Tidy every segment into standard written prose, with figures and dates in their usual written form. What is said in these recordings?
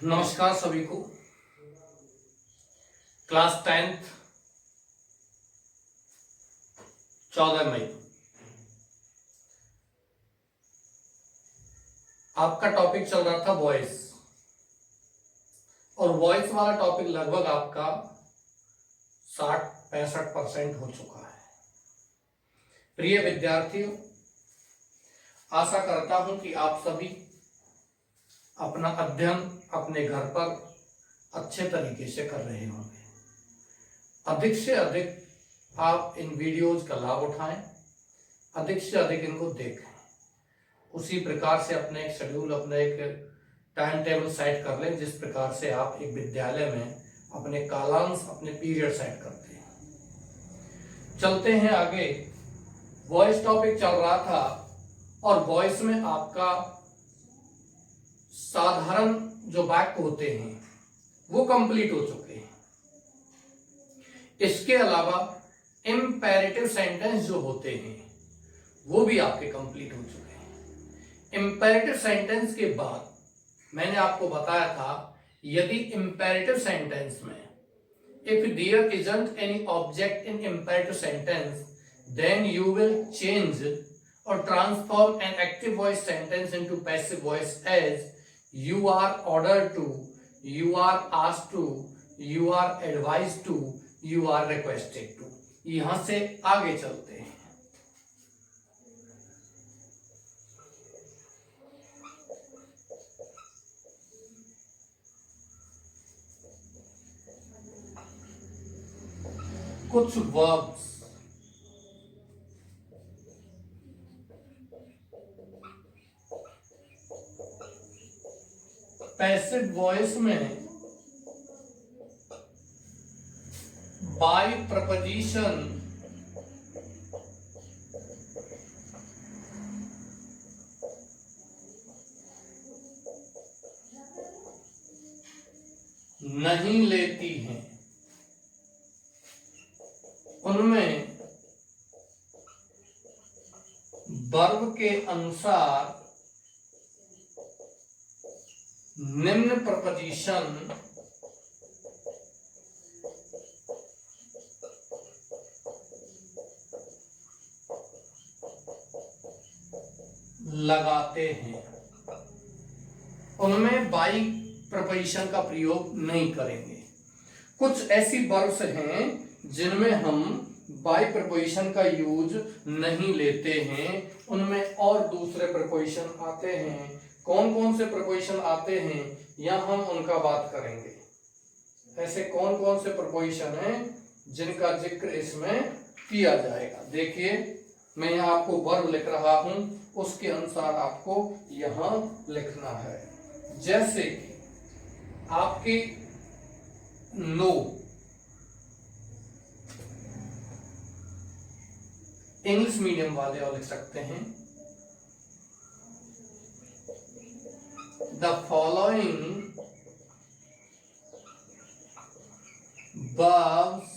नमस्कार सभी को। क्लास 10th 14 मई आपका टॉपिक चल रहा था वॉइस, और वॉइस वाला टॉपिक लगभग आपका 60-65% हो चुका है। प्रिय विद्यार्थियों, आशा करता हूं कि आप सभी अपना अध्ययन अपने घर पर अच्छे तरीके से कर रहे होंगे। अधिक से अधिक आप इन वीडियोज का लाभ उठाएं, अधिक से अधिक इनको देखें। उसी प्रकार से अपने एक शेड्यूल, अपने एक टाइम टेबल सेट कर लें, जिस प्रकार से आप एक विद्यालय में अपने कालांश, अपने पीरियड सेट करते हैं। चलते हैं आगे। वॉइस टॉपिक चल रहा था और वॉइस में आपका साधारण जो वाक्य होते हैं वो कंप्लीट हो चुके हैं। इसके अलावा इंपेरेटिव सेंटेंस जो होते हैं वो भी आपके कंप्लीट हो चुके हैं। इंपेरेटिव सेंटेंस के बाद मैंने आपको बताया था, यदि इंपेरेटिव सेंटेंस में if there isn't any object in imperative sentence, then you will change or transform an active voice sentence into passive voice as you are ordered to, you are asked to, you are advised to, you are requested to। यहां से आगे चलते हैं। कुछ verbs passive voice में bye preposition नहीं लेती हैं। उनमें वर्ब के अनुसार निम्न प्रपोजिशन लगाते हैं। उनमें बाई प्रपोजिशन का प्रयोग नहीं करेंगे। कुछ ऐसी वर्ब्स हैं जिनमें हम बाई प्रपोजिशन का यूज नहीं लेते हैं, उनमें और दूसरे प्रपोजिशन आते हैं। कौन कौन से प्रपोजिशन आते हैं यहां हम उनका बात करेंगे। ऐसे कौन कौन से प्रपोजिशन हैं जिनका जिक्र इसमें किया जाएगा। देखिए, मैं यहां आपको वर्ब लिख रहा हूं, उसके अनुसार आपको यहां लिखना है। जैसे कि आपकी नो, इंग्लिश मीडियम वाले और लिख सकते हैं, the following verbs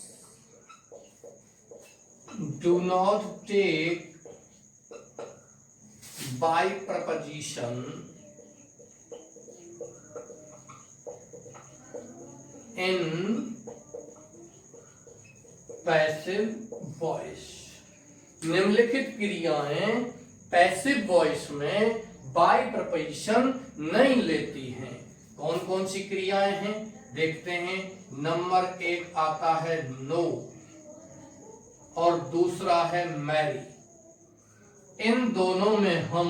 do not take by preposition in passive voice। निम्नलिखित क्रियाएं पैसिव वॉइस में बाय प्रपोजिशन नहीं लेती हैं। कौन कौन सी क्रियाएं हैं देखते हैं। नंबर 1 आता है नो और दूसरा है मैरी। इन दोनों में हम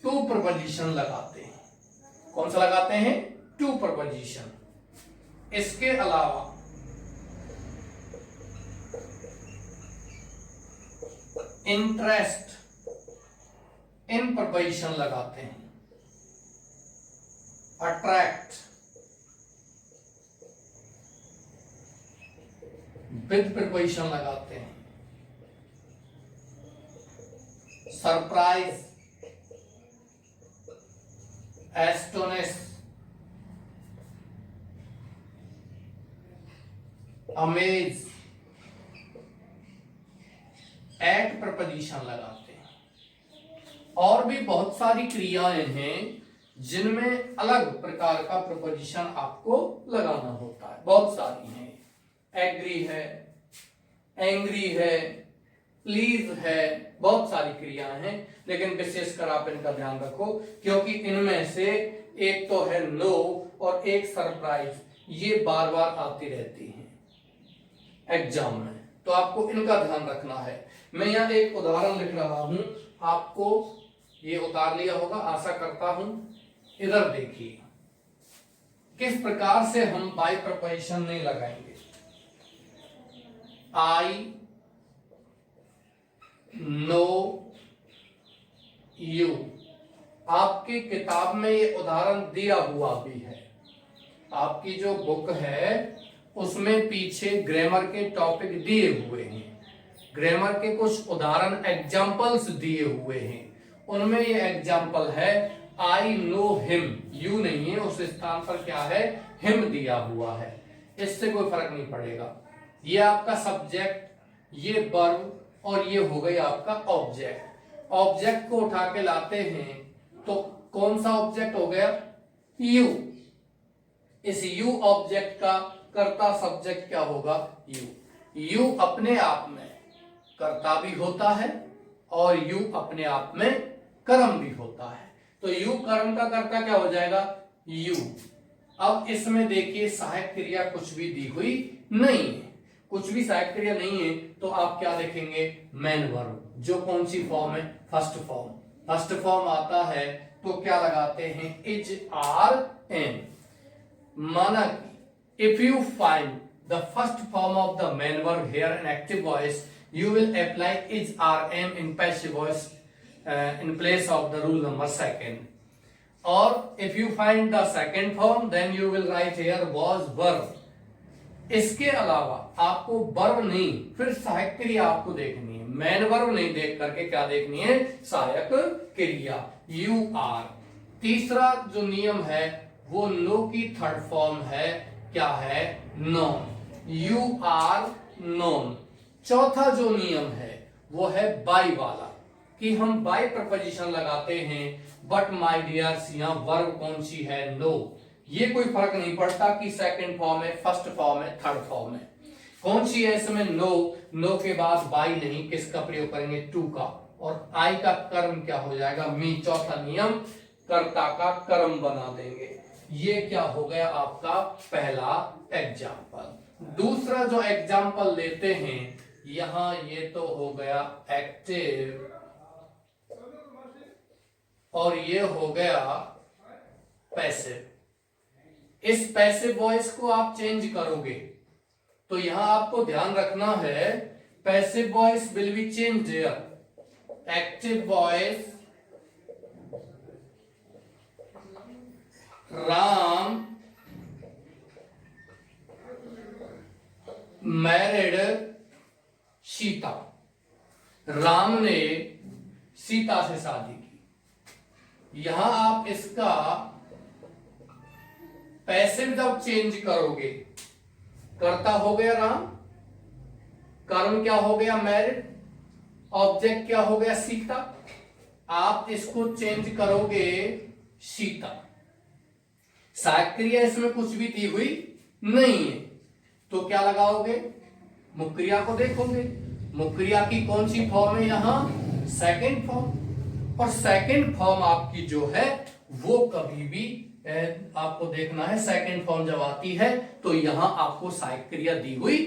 टू प्रपोजिशन लगाते हैं। कौन सा लगाते हैं? To preposition. इसके अलावा इंटरेस्ट, इन प्रपोजिशन लगाते हैं। अट्रैक्ट विद प्रपोजिशन लगाते हैं। Surprise, astonish, amaze, at preposition लगाते हैं। और भी बहुत सारी क्रियाएं हैं जिनमें अलग प्रकार का प्रपोजिशन आपको लगाना होता है। बहुत सारी हैं, एग्री है, एंग्री है, प्लीज है, बहुत सारी क्रियाएं हैं, लेकिन विशेषकर आप इनका ध्यान रखो क्योंकि इनमें से एक तो है नो और एक सरप्राइज, ये बार बार आती रहती हैं एग्जाम में, तो आपको इनका ध्यान रखना है। मैं यहाँ एक उदाहरण लिख रहा हूं, आपको ये उतार लिया होगा आशा करता हूं। इधर देखिए किस प्रकार से हम बाय प्रपोजिशन नहीं लगाएंगे। आई नो यू, आपकी किताब में ये उदाहरण दिया हुआ भी है। आपकी जो बुक है उसमें पीछे ग्रामर के टॉपिक दिए हुए हैं, ग्रामर के कुछ उदाहरण एग्जाम्पल्स दिए हुए हैं, उनमें ये एग्जाम्पल है आई नो हिम, यू नहीं है, उस स्थान पर क्या है, हिम दिया हुआ है। इससे कोई फर्क नहीं पड़ेगा। ये आपका सब्जेक्ट, ये वर्ब और ये हो गई आपका ऑब्जेक्ट। ऑब्जेक्ट को उठा के लाते हैं तो कौन सा ऑब्जेक्ट हो गया, यू। इस यू ऑब्जेक्ट का कर्ता सब्जेक्ट क्या होगा, यू। यू अपने आप में कर्ता भी होता है और यू अपने आप में कर्म भी होता है, तो यू कर्म का कर्ता क्या हो जाएगा, यू। अब इसमें देखिए सहायक क्रिया कुछ भी दी हुई नहीं है, कुछ भी सहायक क्रिया नहीं है, तो आप क्या देखेंगे, मेन वर्ब, जो कौन सी फॉर्म है, फर्स्ट फॉर्म। फर्स्ट फॉर्म आता है तो क्या लगाते हैं, इज आर एम। माना कि if you find the first form of the main verb here in active voice, you will apply is rm in passive voice in place of the rule number second. Or if you find the second form, then you will write here was verb. इसके अलावा आपको verb नहीं, फिर सहायक क्रिया आपको देखनी है। मेन वर्ब नहीं देख करके क्या देखनी है, सहायक क्रिया, यू आर। तीसरा जो नियम है वो नो की थर्ड फॉर्म है, क्या है, नॉन, यू आर नॉन। चौथा जो नियम है वो है बाय वाला, कि हम बाय प्रपोजिशन लगाते हैं, बट माय डियर्स यहां वर्ब कौन सी है, नो। ये कोई फर्क नहीं पड़ता कि सेकंड फॉर्म है, फर्स्ट फॉर्म है, थर्ड फॉर्म है, कौन सी है इसमें, नो। नो के बाद बाय नहीं, किसका प्रयोग करेंगे, टू का, और आई का कर्म क्या हो जाएगा, मी। चौथा नियम कर्ता का कर्म बना देंगे। ये क्या हो गया आपका पहला एग्जाम्पल। दूसरा जो एग्जाम्पल लेते हैं यहां, ये तो हो गया एक्टिव और ये हो गया पैसिव। इस पैसिव वॉइस को आप चेंज करोगे तो यहां आपको ध्यान रखना है, passive voice will be change here. Active voice Ram married Sita, Ram ने सीता से शादी की। यहां आप इसका पैसिव जब चेंज करोगे, कर्ता हो गया राम, कर्म क्या हो गया मैरिड, ऑब्जेक्ट क्या हो गया सीता, आप इसको चेंज करोगे सीता। सहायक क्रिया इसमें कुछ भी दी हुई नहीं है, तो क्या लगाओगे, मुक्रिया को देखोगे, मुक्रिया की कौन सी फॉर्म है यहां, सेकंड फॉर्म। और सेकंड फॉर्म आपकी जो है वो कभी भी आपको देखना है, सेकंड फॉर्म जब आती है तो यहां आपको सहायक क्रिया दी हुई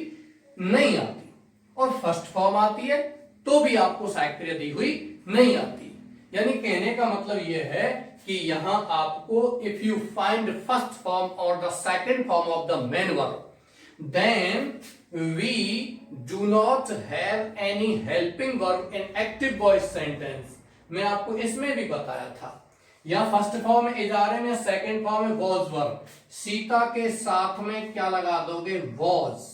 नहीं आती, और फर्स्ट फॉर्म आती है तो भी आपको सहायक क्रिया दी हुई नहीं आती। यानी कहने का मतलब यह है कि यहां आपको if you find first form और the second form of the main verb, then we do not have any helping verb in active voice sentence। मैं आपको इसमें भी बताया था, या फर्स्ट फॉर्म में इज आर एम या सेकंड फॉर्म में वॉज वर्ब, सीता के साथ में क्या लगा दोगे, वॉज,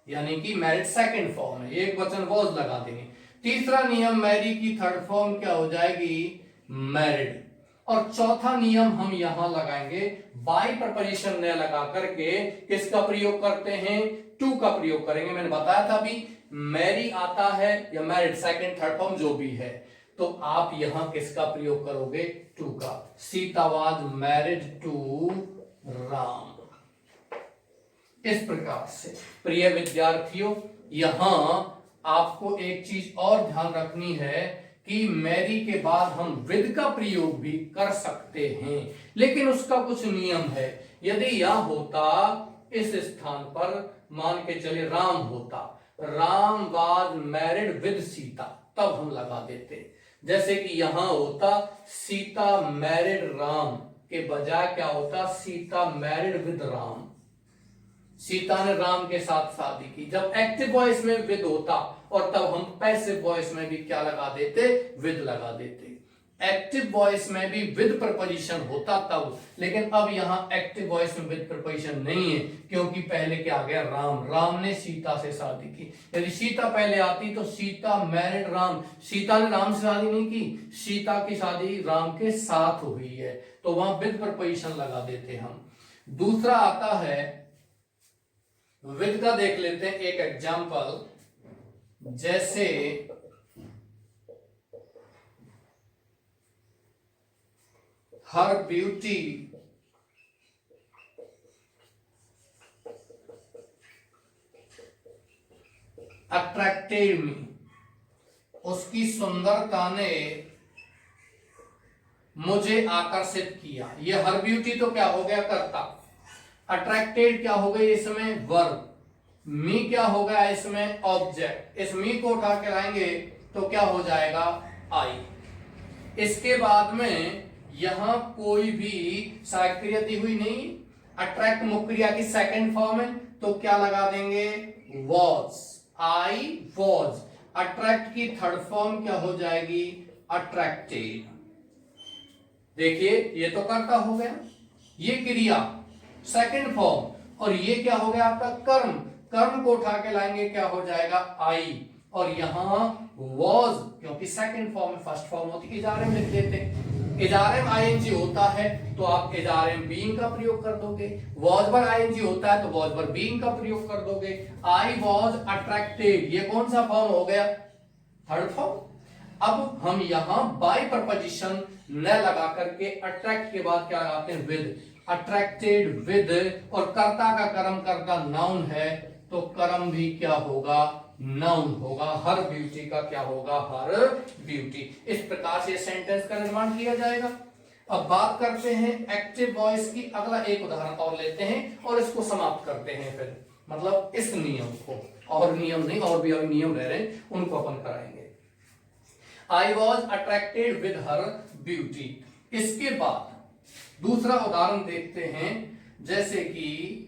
यानी कि मैरिड सेकंड फॉर्म है, एक वचन वॉज लगा देंगे। तीसरा नियम मैरी की थर्ड फॉर्म क्या हो जाएगी, मैरिड। और चौथा नियम हम यहां लगाएंगे, बाय प्रपोजिशन न लगा करके किसका प्रयोग करते हैं, टू का प्रयोग करेंगे। मैंने बताया था अभी, मैरी आता है या मैरिड सेकंड थर्ड फॉर्म जो भी है, तो आप यहां किसका प्रयोग करोगे? टू का। Sita was married to Ram. इस प्रकार से प्रिय विद्यार्थियों, यहां आपको एक चीज और ध्यान रखनी है कि मैरी के बाद हम विद का प्रयोग भी कर सकते हैं, लेकिन उसका कुछ नियम है। यदि यह होता इस स्थान पर, मान के चले राम होता, Ram was married with Sita, तब हम लगा देते। जैसे कि यहां होता सीता मैरिड राम के बजाय क्या होता? Sita married with Ram. सीता ने राम के साथ शादी की। जब एक्टिव वॉइस में विद होता और तब हम पैसिव वॉइस में भी क्या लगा देते? विद लगा देते। एक्टिव वॉइस में भी विद प्रपोजिशन होता तब, लेकिन अब यहां एक्टिव वॉइस में विद प्रपोजिशन नहीं है, क्योंकि पहले क्या आ गया? राम। राम ने सीता से शादी की। यदि सीता पहले आती तो सीता मैरिड राम। सीता ने राम से शादी नहीं की, सीता की शादी राम के साथ हुई है, तो वहां विद प्रपोजिशन लगा देते हम। दूसरा आता है विद का, देख लेते हैं एक एग्जाम्पल। जैसे हर ब्यूटी अट्रैक्टेड मी, उसकी सुंदरता ने मुझे आकर्षित किया। ये हर ब्यूटी तो क्या हो गया? कर्ता। अट्रैक्टेड क्या हो गई इसमें? वर्ब। मी क्या हो गया इसमें? ऑब्जेक्ट। इस मी को उठा के लाएंगे तो क्या हो जाएगा? आई। इसके बाद में यहां कोई भी सहायक दी हुई नहीं, अट्रैक्ट मुख्य क्रिया की सेकंड फॉर्म है, तो क्या लगा देंगे? वॉज। I was. अट्रैक्ट की थर्ड फॉर्म क्या हो जाएगी? अट्रैक्टेड। देखिए ये तो कर्ता हो गया, ये क्रिया सेकंड फॉर्म, और ये क्या हो गया आपका? कर्म। कर्म को उठा के लाएंगे क्या हो जाएगा? आई। और यहां वॉज, क्योंकि सेकंड फॉर्म में फर्स्ट फॉर्म होती है, इजारे लिख देते। इजारे में आईएनजी होता है तो आप इजारे में बीइंग का प्रयोग कर दोगे। वॉज पर आईएनजी होता है तो वॉज पर बीइंग का प्रयोग कर दोगे। आई वॉज अट्रैक्टेड, ये कौन सा फॉर्म हो गया? Third form. अब हम यहां बाय प्रपोजिशन न लगा करके अट्रैक्ट के बाद क्या लगाते हैं? विद। अट्रैक्टेड विद, और कर्ता का कर्म कर्ता नाउन है, तो कर्म भी क्या होगा? नाउन होगा। हर ब्यूटी का क्या होगा? हर ब्यूटी। इस प्रकार से सेंटेंस का निर्माण किया जाएगा। अब बात करते हैं एक्टिव वॉइस की। अगला एक उदाहरण और लेते हैं और इसको समाप्त करते हैं फिर, मतलब इस नियम को। और नियम नहीं, और भी अभी नियम रह रहे हैं, उनको अपन कराएंगे। I was attracted with her beauty. इसके बाद दूसरा उदाहरण देखते हैं, जैसे कि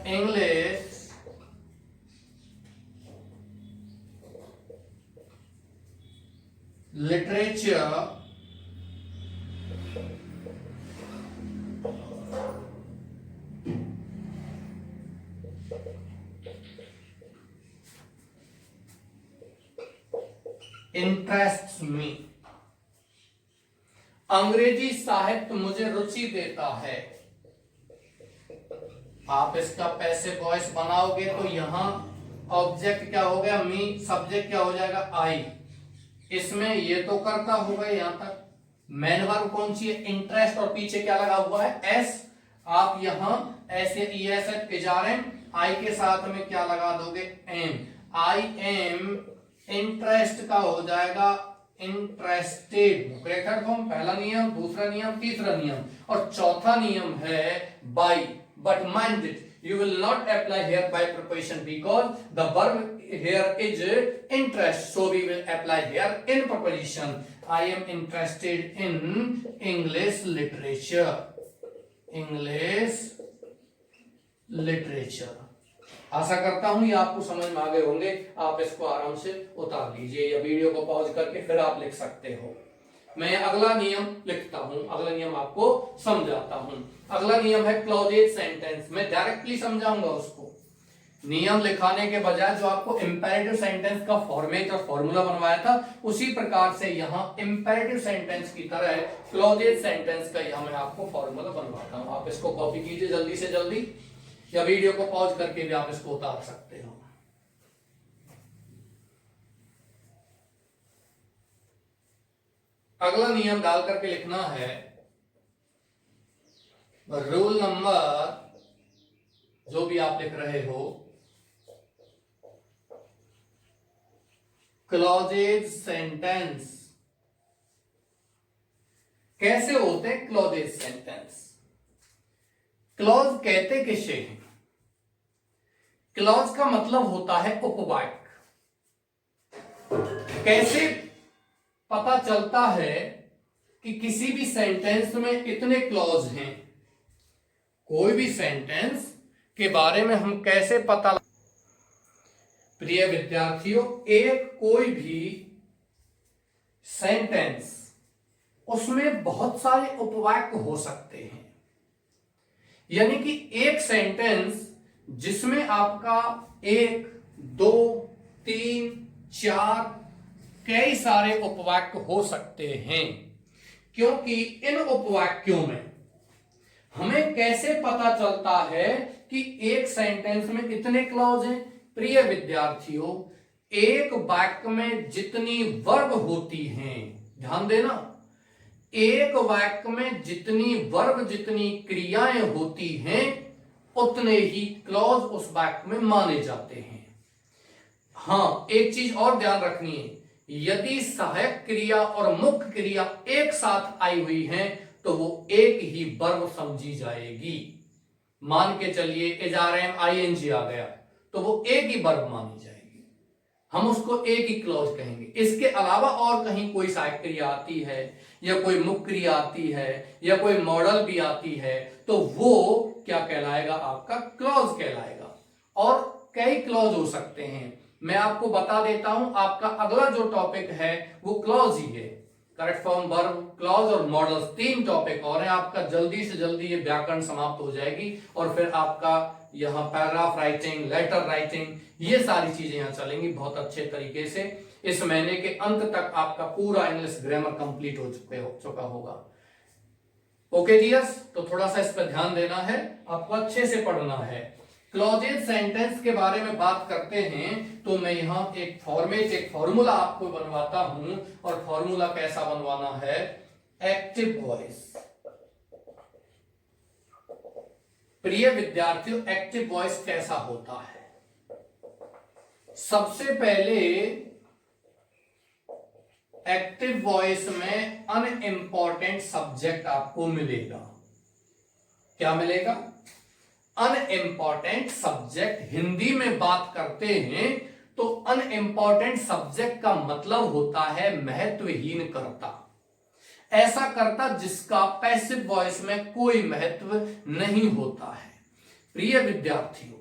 इंग्लिश लिटरेचर इंटरेस्ट्स मी। अंग्रेजी साहित्य मुझे रुचि देता है। आप इसका पैसिव वॉइस बनाओगे तो यहां ऑब्जेक्ट क्या हो गया? मी। सब्जेक्ट क्या हो जाएगा? आई। इसमें ये तो करता होगा यहां तक। मेन वर्ब कौन सी है? इंटरेस्ट, और पीछे क्या लगा हुआ है? एस। आप यहां ऐसे इजारेम, आई के साथ में क्या लगा दोगे? एम। आई एम इंटरेस्ट का हो जाएगा इंटरेस्टेड। Third form. पहला नियम, दूसरा नियम, तीसरा नियम, और चौथा नियम है by. But mind it, you will not apply here by preposition because the verb here is interest. So we will apply here in preposition. I am interested in English literature. English literature. आशा करता हूं ये आपको समझ में आ गए होंगे। आप इसको आराम से उतार लीजिए या वीडियो को पॉज करके फिर आप लिख सकते हो। मैं अगला नियम लिखता हूं, अगला नियम आपको समझाता हूं। अगला नियम है क्लॉजेज सेंटेंस। मैं डायरेक्टली समझाऊंगा उसको। नियम लिखाने के बजाय जो आपको इंपेरेटिव सेंटेंस का फॉर्मेट और फॉर्मूला बनवाया था, उसी प्रकार से यहां इंपेरेटिव सेंटेंस की तरह क्लॉजेज सेंटेंस का यहां मैं आपको फॉर्मूला बनवाता हूं। आप इसको कॉपी कीजिए जल्दी से जल्दी। या वीडियो को पॉज करके भी आप इसको उतार सकते हो। अगला नियम डाल करके लिखना है, रूल नंबर जो भी आप लिख रहे हो, क्लॉजेज सेंटेंस कैसे होते हैं? क्लॉजेज सेंटेंस, क्लॉज कहते किसे हैं? क्लॉज का मतलब होता है उपवाक्य। कैसे पता चलता है कि किसी भी सेंटेंस में इतने क्लॉज हैं? कोई भी सेंटेंस के बारे में हम कैसे पता? प्रिय विद्यार्थियों, एक कोई भी सेंटेंस, उसमें बहुत सारे उपवाक्य हो सकते हैं। यानी कि एक सेंटेंस जिसमें आपका 1, 2, 3, 4 कई सारे उपवाक्य हो सकते हैं, क्योंकि इन उपवाक्यों में हमें कैसे पता चलता है कि एक सेंटेंस में इतने क्लॉज हैं? प्रिय विद्यार्थियों, एक वाक्य में जितनी वर्ब होती हैं, ध्यान देना, एक वाक्य में जितनी वर्ब, जितनी क्रियाएं होती हैं, उतने ही क्लॉज उस वाक्य में माने जाते हैं। हां, एक चीज और ध्यान रखनी है, यदि सहायक क्रिया और मुख्य क्रिया एक साथ आई हुई हैं तो वो एक ही वर्ब समझी जाएगी। मान के चलिए एजआरएम आईएनजी आ गया तो वो एक ही वर्ब मानी जाएगी, हम उसको एक ही क्लॉज कहेंगे। इसके अलावा और कहीं कोई सहायक क्रिया आती है या कोई मुख्य क्रिया आती है या कोई मॉडल भी आती है तो वो क्या कहलाएगा? आपका क्लॉज कहलाएगा। और कई क्लॉज हो सकते हैं, मैं आपको बता देता हूं। आपका अगला जो टॉपिक है वो क्लॉज ही है, करेक्ट फॉर्म, वर्ब, क्लॉज और मॉडल्स, 3 टॉपिक और है। आपका जल्दी से जल्दी ये व्याकरण समाप्त हो जाएगी और फिर आपका यहाँ पैराग्राफ राइटिंग, लेटर राइटिंग, ये सारी चीजें यहाँ चलेंगी बहुत अच्छे तरीके से। इस महीने के अंत तक आपका पूरा इंग्लिश ग्रामर कंप्लीट हो चुका होगा। ओके डियर्स, तो थोड़ा सा इस पर ध्यान देना है, आपको अच्छे से पढ़ना है। क्लॉजेज सेंटेंस के बारे में बात करते हैं तो मैं यहां एक फॉर्मूला आपको बनवाता हूं, और फॉर्मूला कैसा बनवाना है? Active voice. प्रिय विद्यार्थियों, एक्टिव वॉइस कैसा होता है? सबसे पहले एक्टिव वॉइस में अनइम्पॉर्टेंट सब्जेक्ट आपको मिलेगा। क्या मिलेगा? Unimportant subject. हिंदी में बात करते हैं तो अनइम्पॉर्टेंट सब्जेक्ट का मतलब होता है महत्वहीन कर्ता, ऐसा कर्ता जिसका पैसिव वॉइस में कोई महत्व नहीं होता है। प्रिय विद्यार्थियों,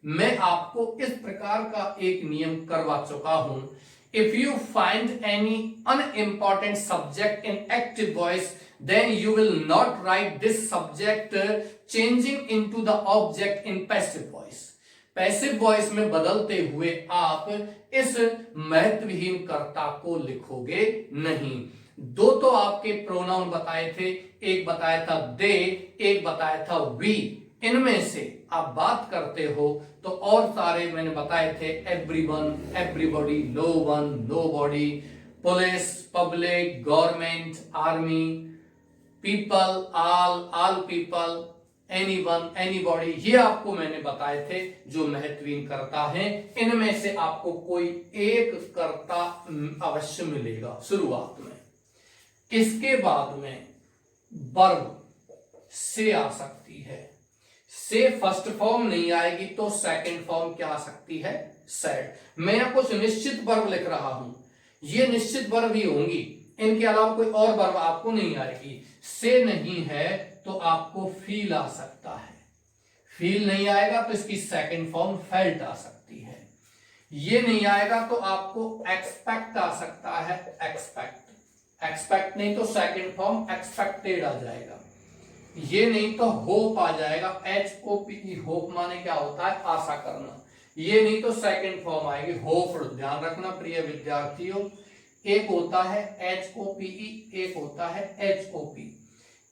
मैं आपको इस प्रकार का एक नियम करवा चुका हूं, if you find any unimportant subject in active voice then you will not write this subject changing into the object in passive voice. Passive voice में बदलते हुए आप इस महत्वहीन कर्ता को लिखोगे नहीं। 2 तो आपके प्रोनाउन बताए थे, एक बताया था दे, एक बताया था वी। इनमें से आप बात करते हो तो और सारे मैंने बताए थे, everyone, everybody, no one, nobody, police, public, government, army, people, all people, anyone, anybody, ये आपको मैंने बताए थे जो महत्वहीन कर्ता हैं। इनमें से आपको कोई एक कर्ता अवश्य मिलेगा शुरुआत में। इसके बाद में वर्ब से आ सकती है, से फर्स्ट फॉर्म नहीं आएगी तो सेकंड फॉर्म क्या आ सकती है? सेड। मैं कुछ निश्चित वर्ब लिख रहा हूं, ये निश्चित वर्ब ही होंगी, इनके अलावा कोई और वर्ब आपको नहीं आएगी। से नहीं है तो आपको फील आ सकता है, फील नहीं आएगा तो इसकी सेकंड फॉर्म फेल्ट आ सकती है। ये नहीं आएगा तो आपको एक्सपेक्ट आ सकता है, एक्सपेक्ट। एक्सपेक्ट नहीं तो सेकंड फॉर्म एक्सपेक्टेड आ जाएगा। ये नहीं तो होप आ जाएगा, HOPE, होप माने क्या होता है? आशा करना। ये नहीं तो सेकंड फॉर्म आएगी होप। ध्यान रखना प्रिय विद्यार्थियों, एक होता है HOPE, एक होता है HOP।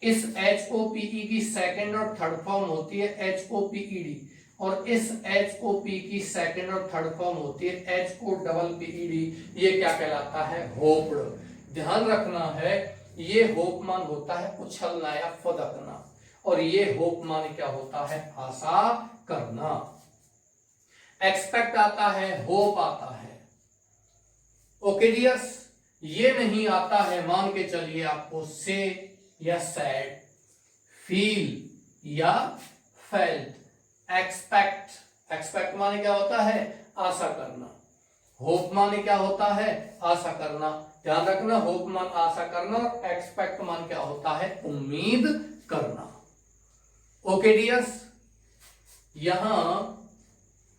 इस HOPE की सेकंड और थर्ड फॉर्म होती है HOPED, और इस HOP की सेकंड और थर्ड फॉर्म होती है HOPPED। ये क्या कहलाता है? होप्ड। ध्यान रखना है, ये होप मान होता है उछलना या फदकना, और ये होप मान क्या होता है? आशा करना। एक्सपेक्ट आता है, होप आता है। ओके डियर्स, ये नहीं आता है मान के चलिए आपको से या सैड, फील या फेल्ट। एक्सपेक्ट माने क्या होता है? आशा करना। होप माने क्या होता है? आशा करना। ध्यान रखना, होप मान आशा करना और एक्सपेक्ट मान क्या होता है? उम्मीद करना। ओके डियर्स, यहां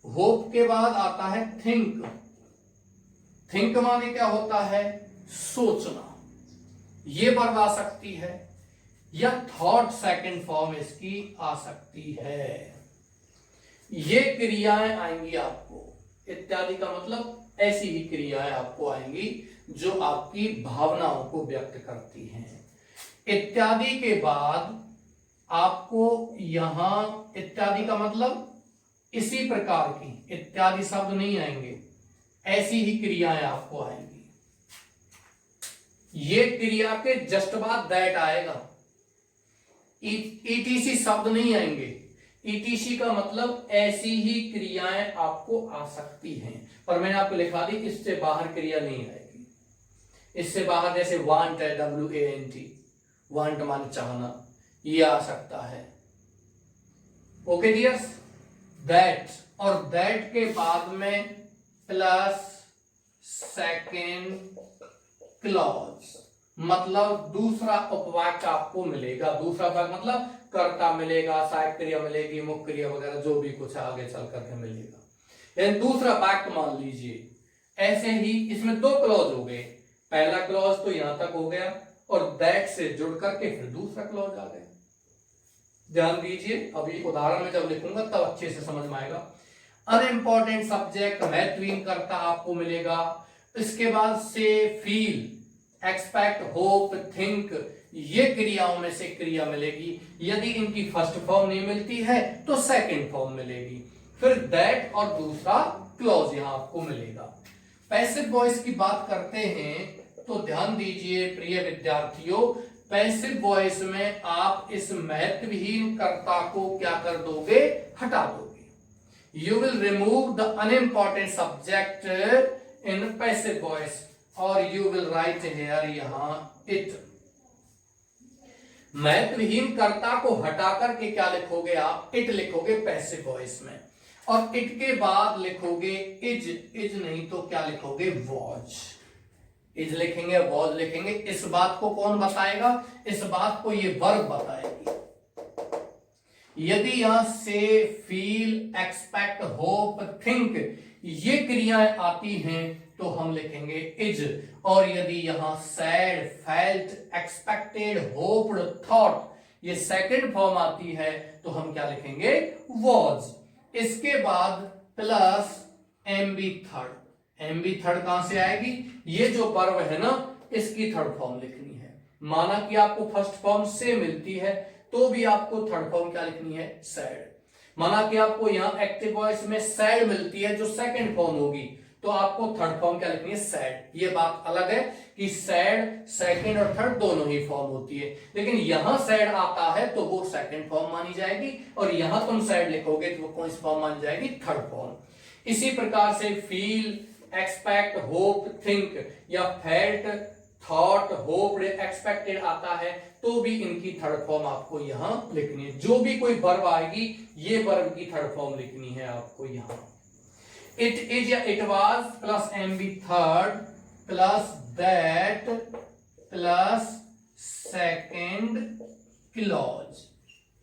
होप के बाद आता है थिंक। थिंक माने क्या होता है? सोचना। ये वर्ब आ सकती है, या थॉट सेकंड फॉर्म इसकी आ सकती है। ये क्रियाएं आएंगी आपको, इत्यादि का मतलब ऐसी ही क्रियाएं आपको आएंगी जो आपकी भावनाओं को व्यक्त करती हैं। इत्यादि के बाद आपको यहां, इत्यादि का मतलब इसी प्रकार की, इत्यादि शब्द नहीं आएंगे, ऐसी ही क्रियाएं आपको आएंगी। ये क्रिया के जस्ट बाद दैट आएगा, ETC शब्द नहीं आएंगे। ETC का मतलब ऐसी ही क्रियाएं आपको आ सकती हैं, पर मैंने आपको लिखा दी इससे बाहर क्रिया नहीं आएगी। इससे बाहर जैसे वांट है, WANT, वांट माने चाहना, ये आ सकता है। ओके डियर्स, दैट, और दैट के बाद में प्लस सेकेंड क्लॉज, मतलब दूसरा उपवाक्य आपको मिलेगा। दूसरा वाक्य मतलब कर्ता मिलेगा, सहायक क्रिया मिलेगी, मुख्य क्रिया वगैरह जो भी कुछ आगे चल करके मिलेगा। यानी दूसरा वाक्य मान लीजिए। ऐसे ही इसमें दो क्लॉज हो गए। पहला क्लॉज तो यहां तक हो गया, और दैट से जुड़ करके फिर दूसरा क्लॉज आ गया। ध्यान दीजिए, अभी उदाहरण में जब लिखूंगा तब अच्छे से समझ में आएगा। अनइंपॉर्टेंट सब्जेक्ट, महत्वहीन कर्ता आपको मिलेगा। इसके बाद से फील, एक्सपेक्ट, होप, थिंक, ये क्रियाओं में से क्रिया मिलेगी। यदि इनकी फर्स्ट फॉर्म नहीं मिलती है तो सेकंड फॉर्म मिलेगी। फिर दैट और दूसरा क्लॉज यहां आपको मिलेगा। पैसिव वॉइस की बात करते हैं तो ध्यान दीजिए प्रिय विद्यार्थियों, पैसिव वॉइस में आप इस महत्वहीन कर्ता को क्या कर दोगे? हटा दोगे। You will remove the unimportant subject in passive voice, और यू विल राइट हियर यहां इट। महत्वहीन कर्ता को हटा करके क्या लिखोगे आप? इट लिखोगे पैसिव वॉइस में, और इट के बाद लिखोगे इज। इज नहीं तो क्या लिखोगे? वॉज। इज लिखेंगे, वॉज लिखेंगे। इस बात को कौन बताएगा? इस बात को ये वर्ब बताएगी। यदि यहां से फील, एक्सपेक्ट, होप, थिंक ये क्रियाएं आती हैं तो हम लिखेंगे इज, और यदि यहां sad, felt, expected, hoped, thought ये सेकंड फॉर्म आती है तो हम क्या लिखेंगे? वॉज। इसके बाद plus MB third. MB third कहां से आएगी? ये जो वर्ब है ना, इसकी थर्ड फॉर्म लिखनी है। माना कि आपको फर्स्ट फॉर्म से मिलती है तो भी आपको थर्ड फॉर्म क्या लिखनी है? सैड। माना कि आपको यहां एक्टिव वॉइस में सैड मिलती है जो सेकंड फॉर्म होगी, तो आपको थर्ड फॉर्म क्या लिखनी है? सैड। ये बात अलग है कि सैड सेकंड और थर्ड दोनों ही फॉर्म होती है, लेकिन यहां सैड आता है तो वो सेकंड फॉर्म मानी जाएगी, और यहां तुम सैड लिखोगे तो वो कौन सी फॉर्म मानी जाएगी? Third form. इसी प्रकार से फील, एक्सपेक्ट, होप, थिंक या फेल्ट, थॉट, होप्ड, एक्सपेक्टेड आता है तो भी इनकी थर्ड फॉर्म आपको यहां लिखनी है। जो भी कोई वर्ब आएगी ये वर्ब की थर्ड फॉर्म लिखनी है आपको यहां। इट इज या it was plus MB third plus that plus second clause.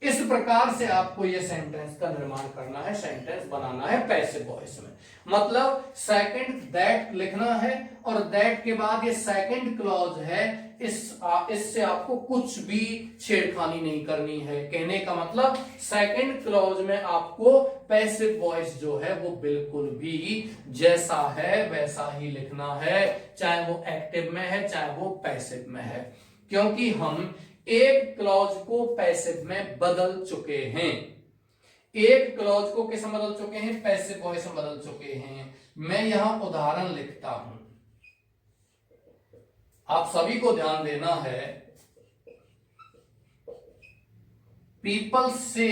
इस प्रकार से आपको यह सेंटेंस का निर्माण करना है, सेंटेंस बनाना है पैसिव वॉइस में। मतलब सेकंड दैट लिखना है, और दैट के बाद ये सेकंड क्लॉज है, इससे आपको कुछ भी छेड़खानी नहीं करनी है। कहने का मतलब सेकंड क्लॉज में आपको पैसिव वॉइस जो है वो बिल्कुल भी जैसा है वैसा ही लिखना है, चाहे वो एक्टिव में है चाहे वो पैसिव में है, क्योंकि हम एक क्लॉज को पैसिव में बदल चुके हैं। एक क्लॉज को किस में बदल चुके हैं? पैसिव वॉइस में बदल चुके हैं। मैं यहां उदाहरण लिखता हूं, आप सभी को ध्यान देना है। People say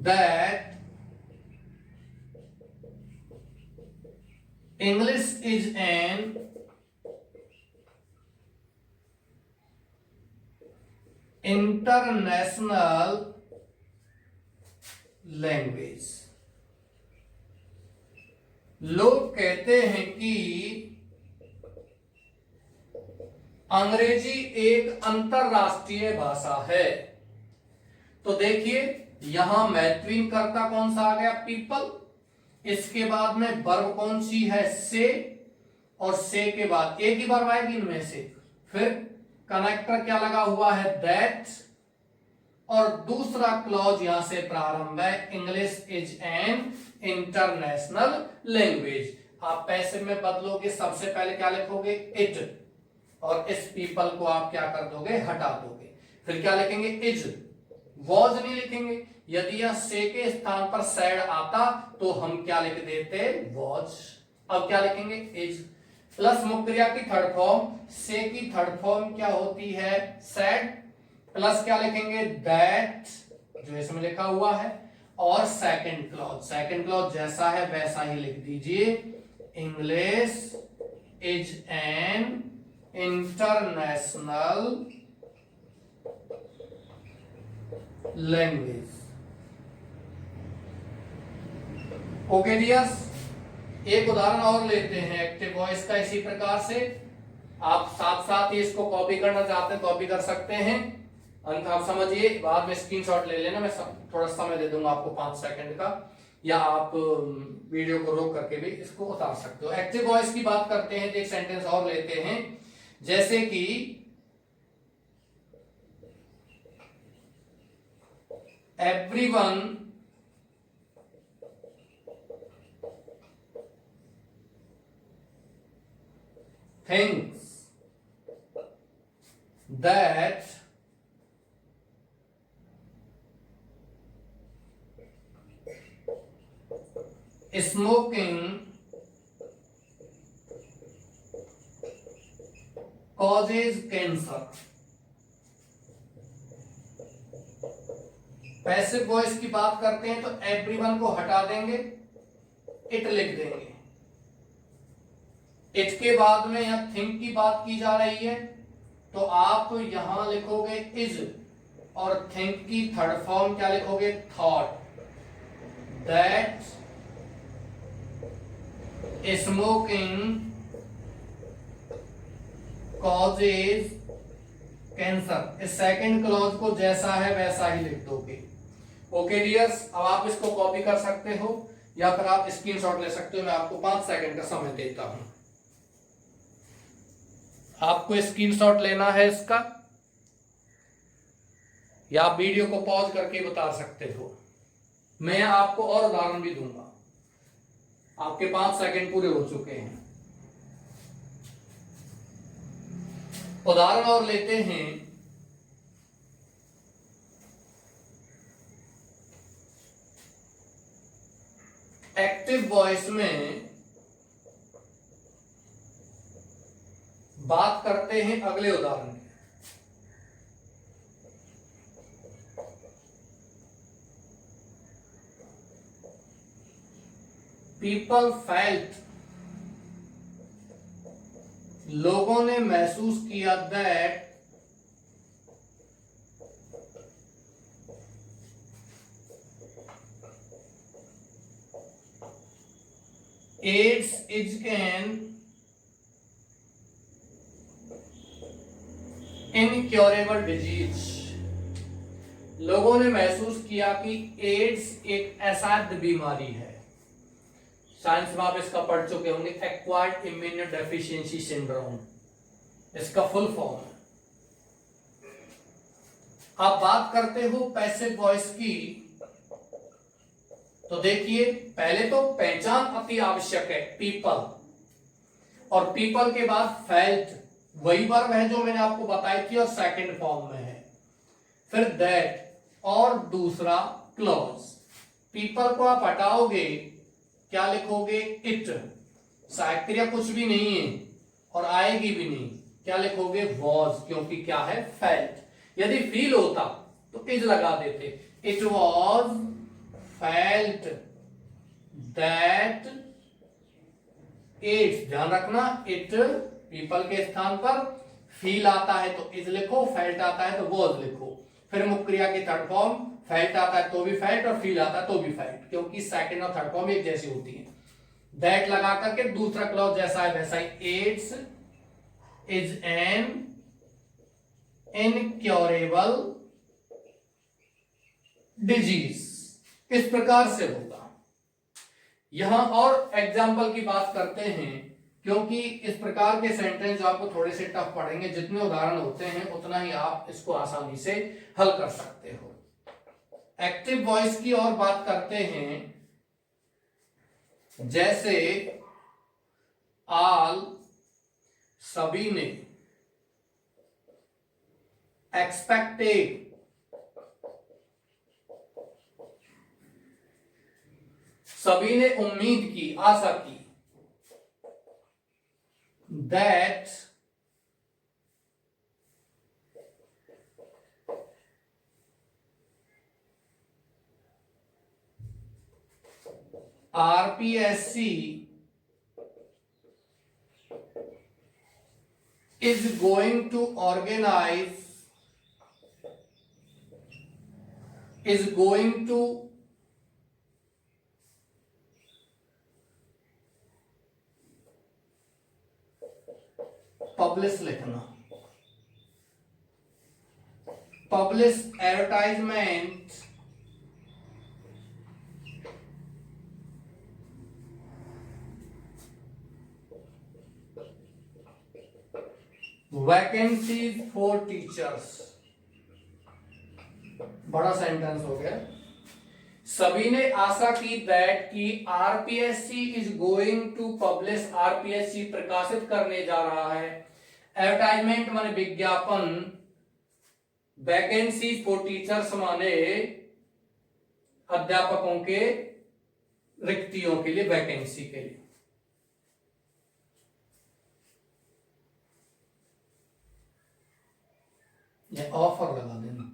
that English is an international language. लोग कहते हैं कि अंग्रेजी एक अंतरराष्ट्रीय भाषा है। तो देखिए यहां महत्वहीन कर्ता कौन सा आ गया? पीपल। इसके बाद में वर्ब कौन सी है? से। और से के बाद एक ही वर्ब आएगी इनमें से। फिर कनेक्टर क्या लगा हुआ है? दैट। और दूसरा क्लॉज यहां से प्रारंभ है, English is an international language. आप पैसिव में बदलोगे, सबसे पहले क्या लिखोगे? इट। और इस पीपल को आप क्या कर दोगे? हटा दोगे। फिर क्या लिखेंगे? इज। वॉज नहीं लिखेंगे। यदि यह से के स्थान पर सैड आता तो हम क्या लिख देते? वॉज। अब क्या लिखेंगे? इज। प्लस मुख्य क्रिया की थर्ड फॉर्म, से की थर्ड फॉर्म क्या होती है? सैड। प्लस क्या लिखेंगे? दैट, जो इसमें लिखा हुआ है। और सेकंड क्लॉज, सेकंड क्लॉज जैसा है वैसा ही लिख दीजिए, English is an international language. Okay dears, एक उदाहरण और लेते हैं एक्टिव वॉइस का। इसी प्रकार से आप साथ साथ ही इसको कॉपी करना चाहते हैं कॉपी कर सकते हैं। अंत आप समझिए, बाद में स्क्रीनशॉट ले लेना। मैं थोड़ा समय दे दूंगा आपको 5 सेकंड का, या आप वीडियो को रोक करके भी इसको उतार सकते हो। एक्टिव वॉइस की बात करते हैं तो एक सेंटेंस और लेते हैं, जैसे कि everyone thinks that smoking causes cancer। Passive voice की बात करते हैं तो एवरीवन को हटा देंगे, इट लिख देंगे। इट के बाद में यहां थिंक की बात की जा रही है तो आप यहां लिखोगे इज, और थिंक की थर्ड फॉर्म क्या लिखोगे? Thought. That smoking causes cancer. इस सेकंड क्लॉज को जैसा है वैसा ही लिख दोगे। ओके डियर्स, अब आप इसको कॉपी कर सकते हो या फिर आप स्क्रीनशॉट ले सकते हो। मैं आपको 5 सेकंड का समय देता हूं। आपको स्क्रीनशॉट लेना है इसका, या आप वीडियो को पॉज करके बता सकते हो। मैं आपको और उदाहरण भी दूंगा। आपके 5 सेकंड पूरे हो चुके हैं। उदाहरण और लेते हैं। एक्टिव वॉइस में बात करते हैं अगले उदाहरण की। पीपल फेल्ट, लोगों ने महसूस किया, that adds is an incurable disease. लोगों ने महसूस किया कि एड्स एक असाध्य बीमारी है। साइंस में आप इसका पढ़ चुके होंगे, एक्वायर्ड इम्यूनो डेफिशिएंसी सिंड्रोम इसका फुल फॉर्म है। आप बात करते हो पैसिव वॉइस की, तो देखिए पहले तो पहचान अति आवश्यक है, पीपल, और पीपल के बाद फेल्ट, वही वर्ब है जो मैंने आपको बताई थी और सेकंड फॉर्म में है। फिर दैट और दूसरा क्लॉज। पीपल को आप हटाओगे, क्या लिखोगे? इट। सहायक क्रिया कुछ भी नहीं है और आएगी भी नहीं, क्या लिखोगे? वॉज, क्योंकि क्या है? फेल्ट। यदि फील होता तो इज लगा देते। It was felt that it's, ध्यान रखना, इट पीपल के स्थान पर फील आता है तो इज लिखो, फेल्ट आता है तो वॉज लिखो। फिर मुख्य क्रिया की थर्ड फॉर्म, फेल्ट आता है तो भी फेल्ट और फील आता है तो भी फेल्ट, क्योंकि सेकंड और थर्ड फॉर्म एक जैसी होती है। दैट लगा करके दूसरा क्लॉज जैसा है वैसा ही, AIDS is an incurable disease, इस प्रकार से होगा। यहां और एग्जाम्पल की बात करते हैं, क्योंकि इस प्रकार के सेंटेंस जो आपको थोड़े से टफ पड़ेंगे, जितने उदाहरण होते हैं उतना ही आप इसको आसानी से हल कर सकते हो। एक्टिव वॉइस की और बात करते हैं, जैसे आल, सभी ने, एक्सपेक्टेड, सभी ने उम्मीद की, आशा की, that RPSC is going to organize, is going to publish लिखना, publish advertisement vacancies for teachers. बड़ा सेंटेंस हो गया। सभी ने आशा की दैट कि RPSC is going to publish, RPSC प्रकाशित करने जा रहा है, एडवर्टाइजमेंट माने विज्ञापन, वैकेंसी फॉर टीचर्स माने अध्यापकों के रिक्तियों के लिए, वैकेंसी के लिए। ये ऑफर लगा देना,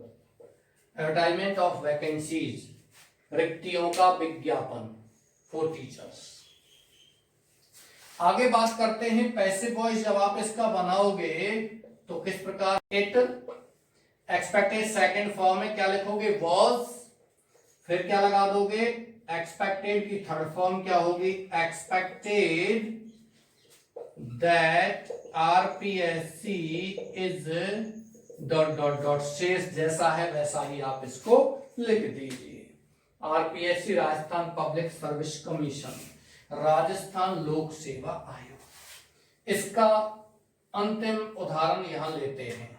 एडवर्टाइजमेंट ऑफ वैकेंसीज, रिक्तियों का विज्ञापन फॉर टीचर्स। आगे बात करते हैं पैसिव वॉइस। जब आप इसका बनाओगे तो किस प्रकार? इट, एक्सपेक्टेड सेकंड फॉर्म में क्या लिखोगे? वॉज। फिर क्या लगा दोगे? एक्सपेक्टेड की थर्ड फॉर्म क्या होगी? Expected that RPSC is dot dot dot, शेष जैसा है वैसा ही आप इसको लिख दीजिए। RPSC Rajasthan public service commission, Rajasthan लोक सेवा आयोग। इसका अंतिम उदाहरण यहां लेते हैं।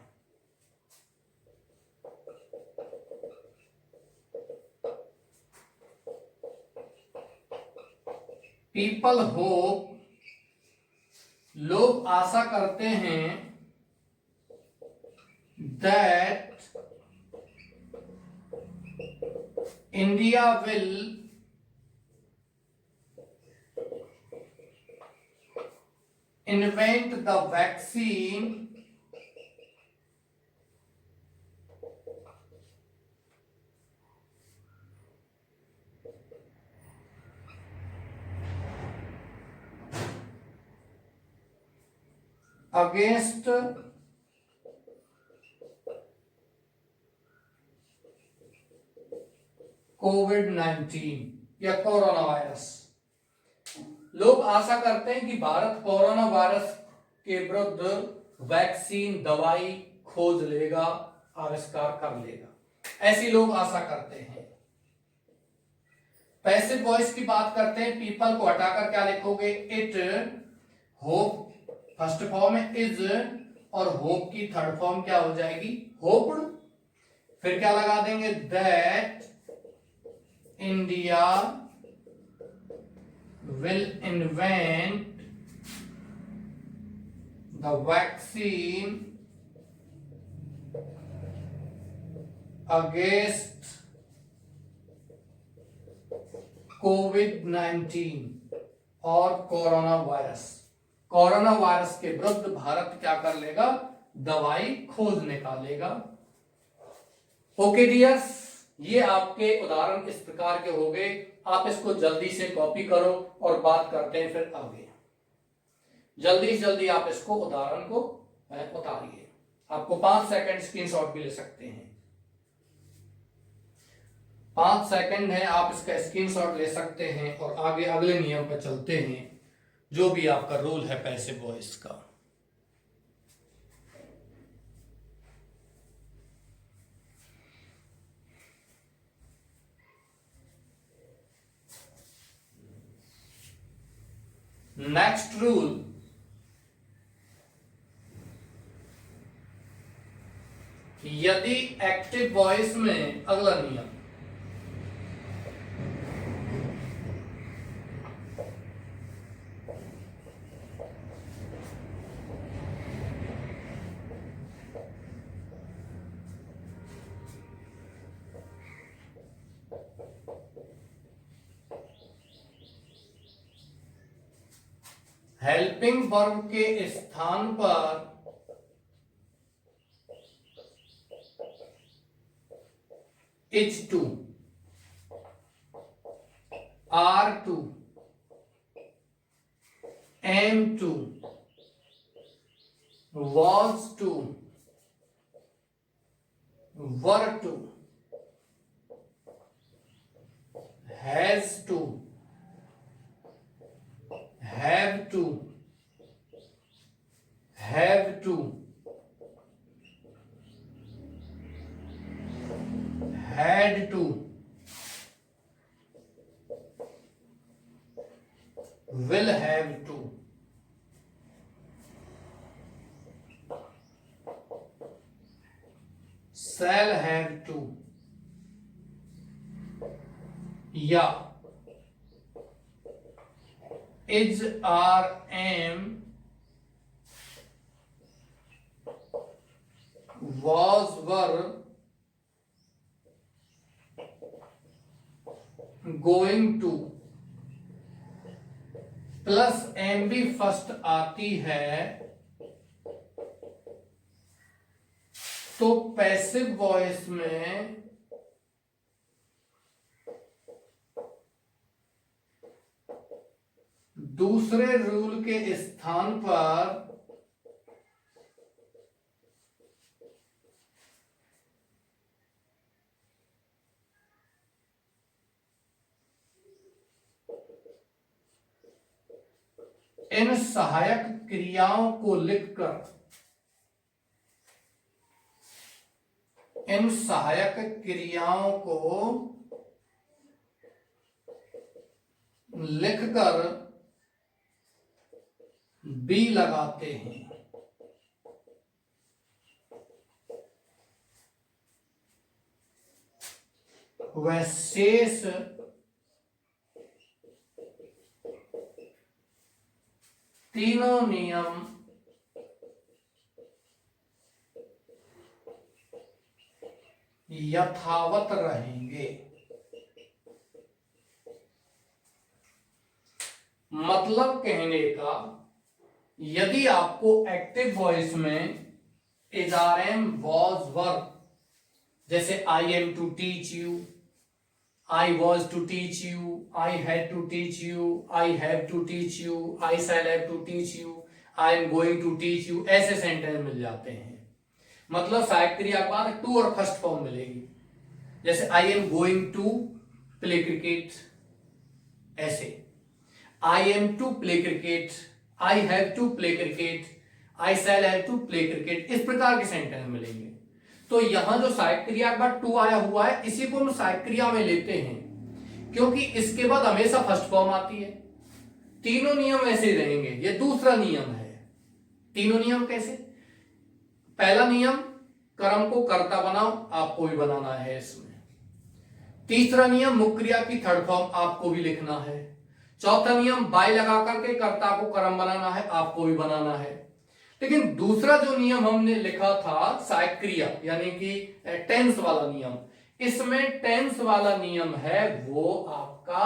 पीपल होप, लोग आशा करते हैं, that India will invent the vaccine against कोविड-19 या कोरोना वायरस। लोग आशा करते हैं कि भारत कोरोना वायरस के विरुद्ध वैक्सीन, दवाई खोज लेगा, आविष्कार कर लेगा, ऐसी लोग आशा करते हैं। पैसिव वॉइस की बात करते हैं, पीपल को हटाकर क्या लिखोगे? इट, होप फर्स्ट फॉर्म है इज, और होप की थर्ड फॉर्म क्या हो जाएगी? होप्ड। फिर क्या लगा देंगे? That India will invent the vaccine against कोविड-19 और कोरोना वायरस। कोरोना वायरस के विरुद्ध भारत क्या कर लेगा? दवाई खोज निकालेगा। ओके डियर्स, ये आपके उदाहरण इस प्रकार के हो गए। आप इसको जल्दी से कॉपी करो और बात करते हैं फिर आगे। जल्दी से जल्दी आप इसको उदाहरण को उतारिए। आपको 5 सेकंड स्क्रीनशॉट भी ले सकते हैं। 5 सेकंड है, आप इसका स्क्रीनशॉट ले सकते हैं और आगे अगले नियम पर चलते हैं, जो भी आपका रूल है पैसिव वॉइस का। नेक्स्ट रूल, यदि एक्टिव वॉइस में अगला नियम हेल्पिंग वर्ब के स्थान पर is to, are to, am to, was to, were to, has to, have to, have to, had to, will have to, shall have to, या is, are, am, was, were, going to, plus am भी first आती है तो passive voice में दूसरे rule के स्थान पर इन सहायक क्रियाओं को लिखकर, इन सहायक क्रियाओं को लिखकर बी लगाते हैं। वह शेष तीनों नियम यथावत रहेंगे। मतलब कहने का, यदि आपको एक्टिव वॉइस में is, are, am, was, were, जैसे I am to teach you, I was to teach you, I had to teach you, I have to teach you, I shall have to teach you, I am going to teach you, ऐसे sentence मिल जाते हैं। मतलब सहायक क्रिया के बाद to और first form मिलेगी। जैसे I am going to play cricket, ऐसे I am to play cricket, I have to play cricket, I shall have to play cricket, इस प्रकार के सेंटेंस मिलेंगे। तो यहां जो सहायक क्रिया के बाद टू आया हुआ है, इसी को हम सहायक क्रिया में लेते हैं, क्योंकि इसके बाद हमेशा फर्स्ट फॉर्म आती है। तीनों नियम ऐसे रहेंगे। ये दूसरा नियम है। तीनों नियम कैसे? पहला नियम, कर्म को कर्ता बनाओ, आपको भी बनाना है इसमें। तीसरा नियम, मुख्य क्रिया की थर्ड फॉर्म आपको भी लिखना है। चौथा नियम, बाय लगा करके कर्ता को कर्म बनाना है, आपको भी बनाना है। लेकिन दूसरा जो नियम हमने लिखा था साइक्रिया यानी कि टेंस वाला नियम, इसमें टेंस वाला नियम है वो आपका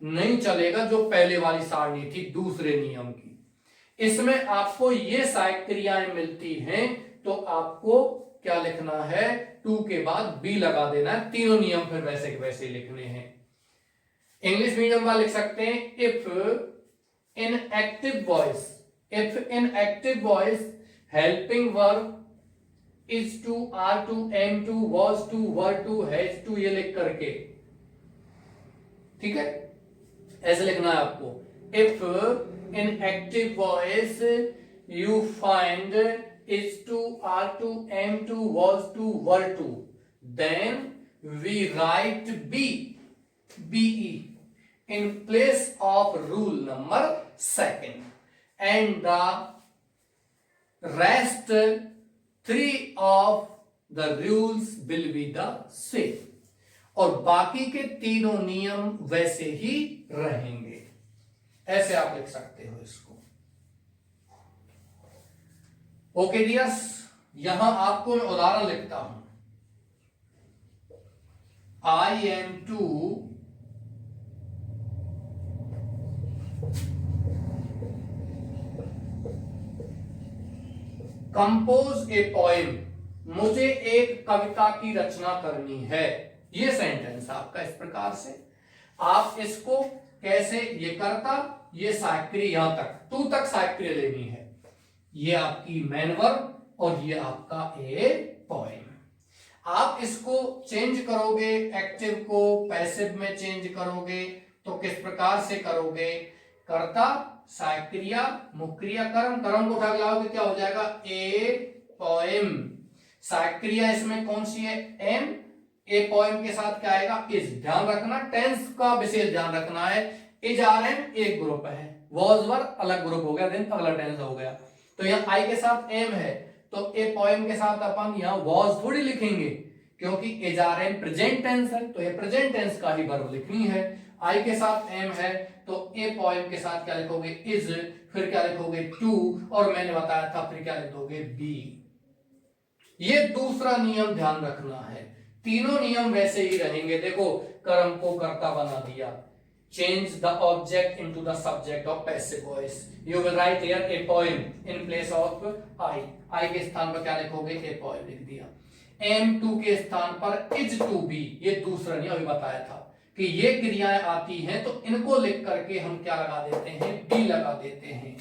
नहीं चलेगा जो पहले वाली सारणी थी दूसरे नियम की। इसमें आपको ये सहायक क्रियाएं मिलती हैं तो आपको क्या लिखना है, टू के बाद बी लगा देना है। तीनों नियम फिर वैसे के वैसे लिखने हैं। इंग्लिश मीडियम वाले लिख सकते हैं if in active voice helping verb is to, are to, am to, was to, were to, has to, ये लिख करके, ठीक है, ऐसे लिखना है आपको। If in active voice you find is to, are to, am to, was to, were to, then we write be in place of rule number second, and the rest three of the rules will be the same, और बाकी के तीनों नियम वैसे ही रहेंगे। ऐसे आप लिख सकते हो इसको। ओके डियर्स, यहां आपको मैं उदाहरण लिखता हूं। I am to compose a poem, मुझे एक कविता की रचना करनी है। ये सेंटेंस आपका इस प्रकार से, आप इसको कैसे, ये करता, ये साइक्रिय यहां तक, टू तक साइक्रिय लेनी है, ये आपकी मेन वर्ब और ये आपका ए पोएम। आप इसको चेंज करोगे, एक्टिव को पैसिव में चेंज करोगे तो किस प्रकार से करोगे, कर्ता साइक्रिया मुक्रिया कर्म, कर्म को उठा के लाओगे क्या हो जाएगा, ए पोएम। साइक्रिया इसमें कौन सी है, एम, ए पोएम के साथ क्या आएगा, इज। ध्यान रखना, टेंस का विशेष ध्यान रखना है। इज आर एम एक ग्रुप है, वॉज वर अलग ग्रुप हो गया, देन अगला टेंस हो गया। तो यहाँ आई के साथ एम है तो ए पोएम के साथ अपन यहाँ वॉज थोड़ी लिखेंगे, क्योंकि is are am present tense है तो ये प्रेजेंट टेंस का ही वर्ब लिखनी है। आई के साथ एम है तो ए पोएम के साथ क्या लिखोगे, इज, फिर क्या लिखोगे, टू, और मैंने बताया था फिर क्या लिखोगे, बी। ये दूसरा नियम ध्यान रखना है, तीनों नियम वैसे ही रहेंगे। देखो, कर्म को कर्ता बना दिया, change the object into the subject of passive voice, you will write here a poem in place of I, I के स्थान पर क्या लिखोगे, ए पोएम लिख दिया। एम टू के स्थान पर इज टू बी, ये दूसरा नियम अभी बताया था कि ये क्रियाएं आती हैं तो इनको लिख करके हम क्या लगा देते हैं, बी लगा देते हैं।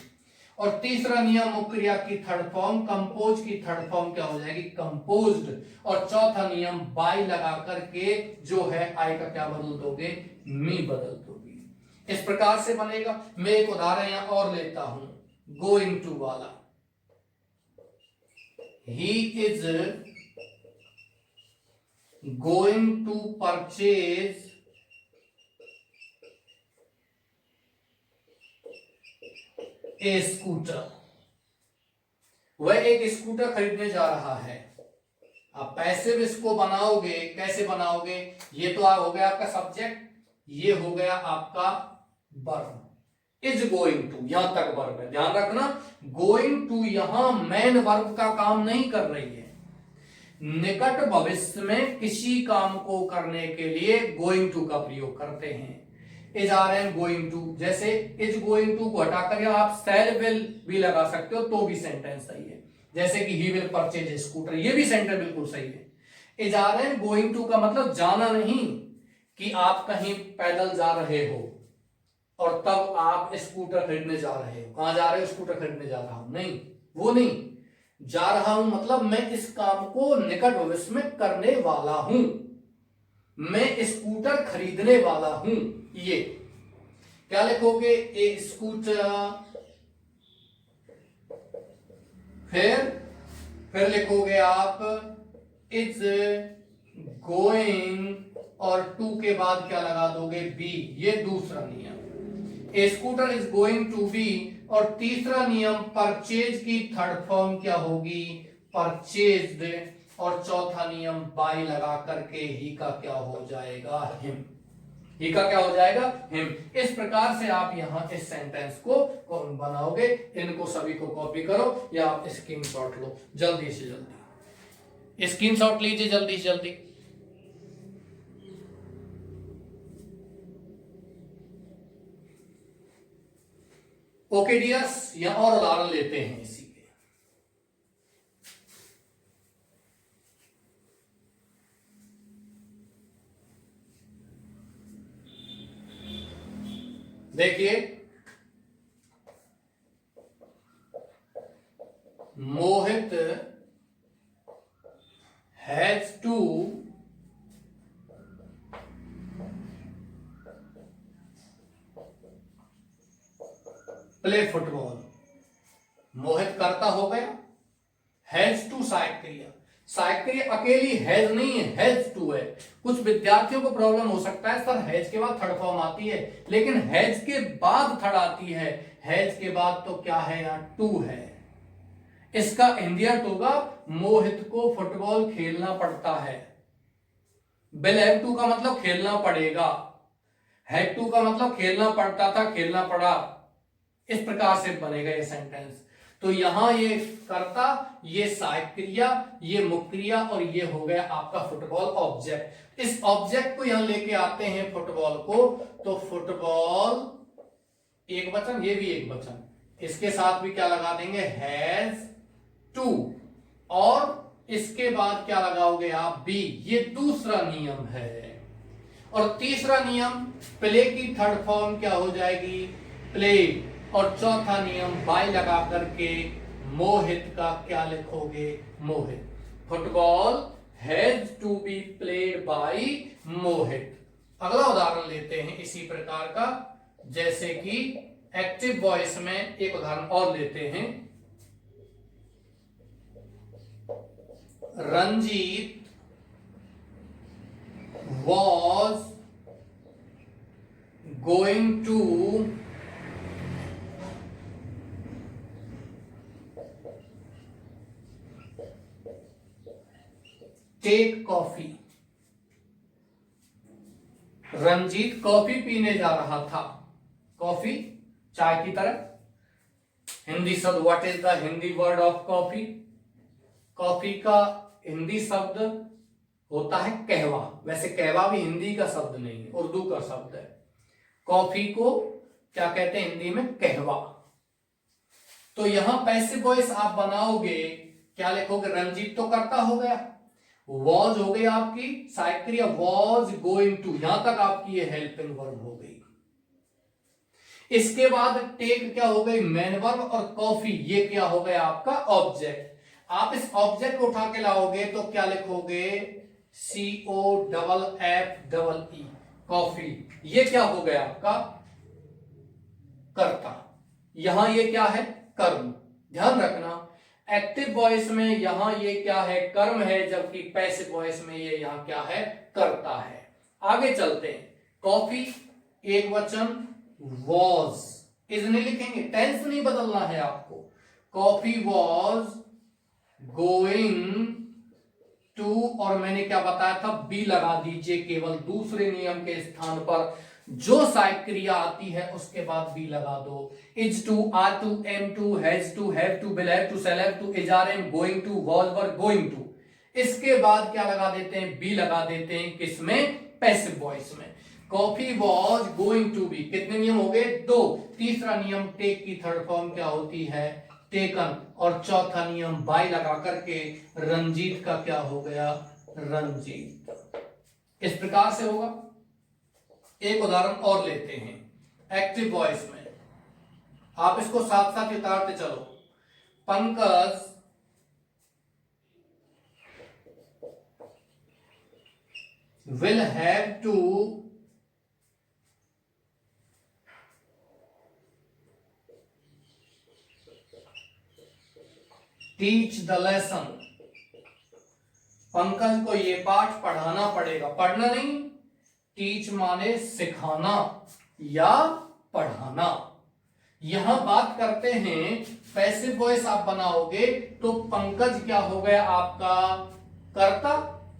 और तीसरा नियम मुक्रिया की थर्ड फॉर्म, कंपोज की थर्ड फॉर्म क्या हो जाएगी, कंपोज्ड। और चौथा नियम बाई लगा करके जो है आई का क्या बदल दोगे, मी बदल दोगे। इस प्रकार से बनेगा। मैं एक उदाहरण यहां और लेता हूं, गोइंग टू वाला। He is going to purchase a scooter, वह एक स्कूटर खरीदने जा रहा है। आप पैसिव इसको बनाओगे, कैसे बनाओगे, ये तो हो गया आपका सब्जेक्ट, ये हो गया आपका वर्ब। इज गोइंग टू यहां तक वर्ब है, ध्यान रखना, गोइंग टू यहां मेन वर्ब का काम नहीं कर रही है। निकट भविष्य में किसी काम को करने के लिए गोइंग टू का प्रयोग करते हैं। Is are am going to, जैसे इज गोइंग टू को हटाकर आप शैल विल भी लगा सकते हो तो भी सेंटेंस सही है। जैसे कि he will purchase a scooter, ये भी सेंटेंस बिल्कुल सही है। Is are am going to का मतलब जाना नहीं कि आप कहीं पैदल जा रहे हो और तब आप स्कूटर खरीदने जा रहे हो। कहां जा रहे हो, स्कूटर खरीदने जा रहा हूं, नहीं, वो नहीं। जा रहा हूं मतलब मैं इस काम को निकट भविष्य में करने वाला हूं, मैं स्कूटर खरीदने वाला हूं। ये क्या लिखोगे, ए स्कूटर, फिर लिखोगे आप इज गोइंग और टू के बाद क्या लगा दोगे, बी। ये दूसरा नियम, a scooter is going to be. और तीसरा नियम परचेज की थर्ड फॉर्म क्या होगी, परचेज्ड। और चौथा नियम बाई लगा करके ही का क्या हो जाएगा, हिम। ही का क्या हो जाएगा, हिम। इस प्रकार से आप यहां इस सेंटेंस को बनाओगे। इनको सभी को कॉपी करो या आप स्क्रीनशॉट लो, जल्दी से जल्दी स्क्रीनशॉट लीजिए, जल्दी से जल्दी। ओके डियर्स, यहां और उदाहरण लेते हैं इसी के। देखिए, मोहित हैज टू प्ले फुटबॉल। मोहित करता हो गया, हैज टू सहायक क्रिया। सहायक क्रिया अकेली हैज नहीं है, हैज टू है। कुछ विद्यार्थियों को प्रॉब्लम हो सकता है सर हैज के बाद थर्ड फॉर्म आती है, लेकिन हैज के बाद थर्ड आती है। हैज के बाद तो क्या है, यहां टू है। इसका हिंदी अर्थ होगा मोहित को फुटबॉल खेलना पड़ता है। विल हैव टू का मतलब खेलना पड़ेगा, हैड टू का मतलब खेलना पड़ता था, खेलना पड़ा। इस प्रकार से बनेगा ये सेंटेंस। तो यहां ये कर्ता, ये सहायक क्रिया, ये मुख्य क्रिया और ये हो गया आपका फुटबॉल ऑब्जेक्ट। इस ऑब्जेक्ट को यहां लेके आते हैं फुटबॉल को, तो फुटबॉल एक वचन, ये भी एक वचन, इसके साथ भी क्या लगा देंगे, हैज टू। और इसके बाद क्या लगाओगे आप, बी। ये दूसरा नियम है। और तीसरा नियम, प्ले की थर्ड फॉर्म क्या हो जाएगी, प्ले। और चौथा नियम, बाय लगा करके मोहित का क्या लिखोगे, Mohit. Football has to be played by Mohit. अगला उदाहरण लेते हैं इसी प्रकार का, जैसे कि एक्टिव वॉइस में एक उदाहरण और लेते हैं। Ranjit was going to take coffee। Ranjit coffee पीने जा रहा था। कॉफी चाय की तरह। हिंदी शब्द, what is the Hindi word of coffee. Coffee का हिंदी शब्द होता है कहवा। वैसे कहवा भी हिंदी का शब्द नहीं है, उर्दू का शब्द है। कॉफी को क्या कहते हैं हिंदी में, कहवा। तो यहां पैसिव वॉइस आप बनाओगे, क्या लिखोगे, रंजीत तो करता हो गया, वॉज हो गई आपकी सहायक क्रिया, वॉज गोइंग टू, यहां तक आपकी ये हेल्पिंग वर्ब हो गई। इसके बाद टेक क्या हो गई, मेन वर्ब, और कॉफी ये क्या हो गया आपका ऑब्जेक्ट। आप इस ऑब्जेक्ट को उठा के लाओगे तो क्या लिखोगे, COFFE, कॉफी। ये क्या हो गया आपका कर्ता। यहां ये क्या है, कर्म। ध्यान रखना, एक्टिव वॉइस में यहां ये क्या है, कर्म है, जबकि पैसिव वॉइस में ये यहां क्या है, कर्ता है। आगे चलते हैं। कॉफी एक वचन, वॉज, इज नहीं लिखेंगे, टेंस नहीं बदलना है आपको। कॉफी वॉज गोइंग टू, और मैंने क्या बताया था, बी लगा दीजिए केवल दूसरे नियम के स्थान पर। जो सहायक क्रिया आती है उसके बाद बी लगा दो। Is to, are to, am to, has to, have to, will have to, shall have to, is are am, going to, was were, going to. इसके बाद क्या लगा देते हैं, बी लगा देते हैं, किसमें, पैसिव वॉइस में। Coffee was going to be, कितने नियम हो गए, 2। तीसरा नियम टेक की थर्ड फॉर्म क्या होती है, टेकन। और चौथा नियम बाय लगा करके रंजीत का क्या हो गया, रंजीत। इस प्रकार से होगा। एक उदाहरण और लेते हैं एक्टिव वॉइस में, आप इसको साथ साथ उतारते चलो। Pankaj will have to teach the lesson। Pankaj को ये पाठ पढ़ाना पड़ेगा, पढ़ना नहीं, टीच माने सिखाना या पढ़ाना। यहां बात करते हैं पैसिव वॉइस आप बनाओगे तो पंकज क्या हो गया आपका कर्ता,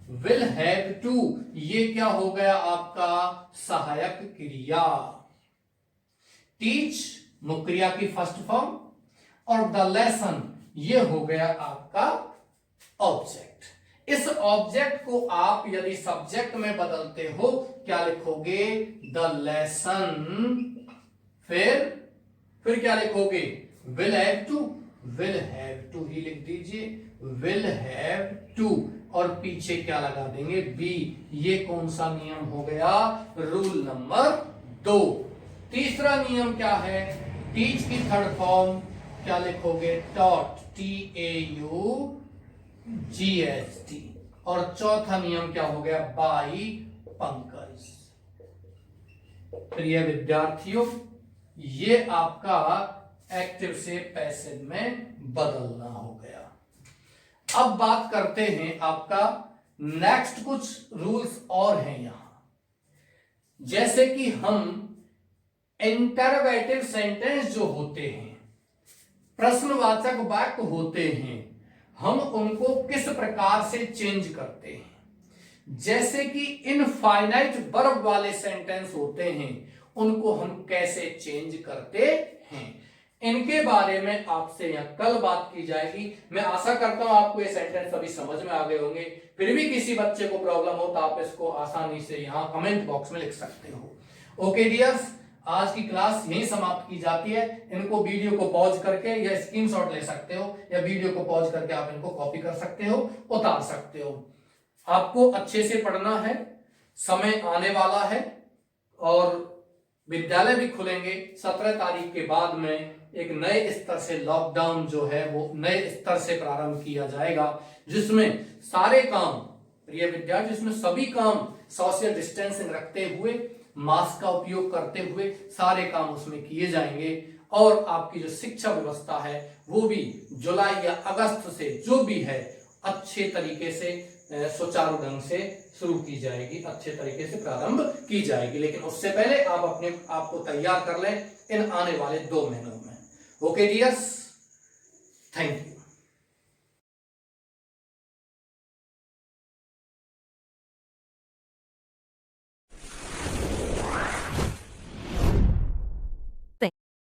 विल हैव टू, ये क्या हो गया आपका सहायक क्रिया। टीच मुक्रिया की फर्स्ट फॉर्म, और द लेसन ये हो गया आपका ऑब्जेक्ट। इस ऑब्जेक्ट को आप यदि सब्जेक्ट में बदलते हो क्या लिखोगे, द लेसन, फिर क्या लिखोगे, will have to, will have to ही लिख दीजिए, विल हैव टू, और पीछे क्या लगा देंगे, बी। ये कौन सा नियम हो गया, रूल नंबर 2। तीसरा नियम क्या है, टीच की थर्ड फॉर्म क्या लिखोगे, टॉट, TAUGHT, और चौथा नियम क्या हो गया, बाई पंकज। प्रिय विद्यार्थियों, ये आपका एक्टिव से पैसिव में बदलना हो गया। अब बात करते हैं आपका नेक्स्ट, कुछ रूल्स और हैं यहां। जैसे कि हम इंटरोगेटिव सेंटेंस जो होते हैं, प्रश्नवाचक वाक्य होते हैं, हम उनको किस प्रकार से चेंज करते हैं। जैसे कि इनफाइनाइट वर्ब वाले सेंटेंस होते हैं, उनको हम कैसे चेंज करते हैं, इनके बारे में आपसे यहां कल बात की जाएगी। मैं आशा करता हूं आपको ये सेंटेंस अभी समझ में आ गए होंगे। फिर भी किसी बच्चे को प्रॉब्लम हो तो आप इसको आसानी से यहां कमेंट बॉक्स में लिख सकते हो। ओके डियर्स, आज की क्लास यहीं समाप्त की जाती है। इनको वीडियो को पॉज करके या स्क्रीनशॉट ले सकते हो, या वीडियो को पॉज करके आप इनको कॉपी कर सकते हो, उतार सकते हो। आपको अच्छे से पढ़ना है, समय आने वाला है, और विद्यालय भी खुलेंगे 17 तारीख के बाद में। एक नए स्तर से लॉकडाउन जो है वो नए स्तर से प्रारंभ किया जाएगा, जिसमें सारे काम, प्रिय विद्यार्थी, जिसमें सभी काम सोशल डिस्टेंसिंग रखते हुए, मास्क का उपयोग करते हुए सारे काम उसमें किए जाएंगे। और आपकी जो शिक्षा व्यवस्था है वो भी जुलाई या अगस्त से जो भी है अच्छे तरीके से सुचारू ढंग से शुरू की जाएगी, अच्छे तरीके से प्रारंभ की जाएगी। लेकिन उससे पहले आप अपने आप को तैयार कर लें इन आने वाले 2 महीनों में। Okay dears, thank you.